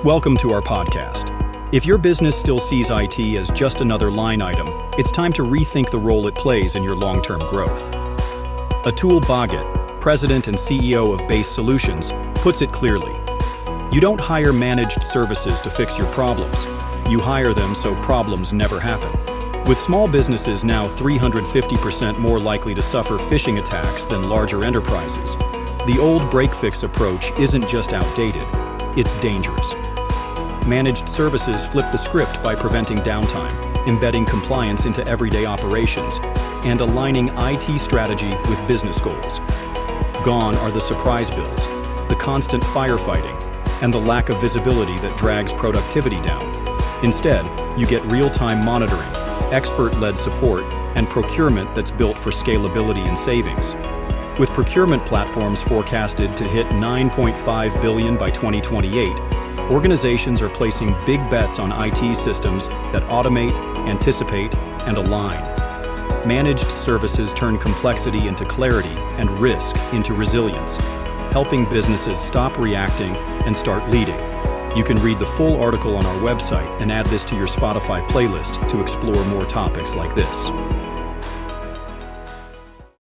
Welcome to our podcast. If your business still sees IT as just another line item, it's time to rethink the role it plays in your long-term growth. Atul Bhagat, President and CEO of Base Solutions, puts it clearly. You don't hire managed services to fix your problems. You hire them so problems never happen. With small businesses now 350% more likely to suffer phishing attacks than larger enterprises, the old break-fix approach isn't just outdated, it's dangerous. Managed services flip the script by preventing downtime, embedding compliance into everyday operations, and aligning IT strategy with business goals. Gone are the surprise bills, the constant firefighting, and the lack of visibility that drags productivity down. Instead, you get real-time monitoring, expert-led support, and procurement that's built for scalability and savings. With procurement platforms forecasted to hit $9.5 billion by 2028, organizations are placing big bets on IT systems that automate, anticipate, and align. Managed services turn complexity into clarity and risk into resilience, helping businesses stop reacting and start leading. You can read the full article on our website and add this to your Spotify playlist to explore more topics like this.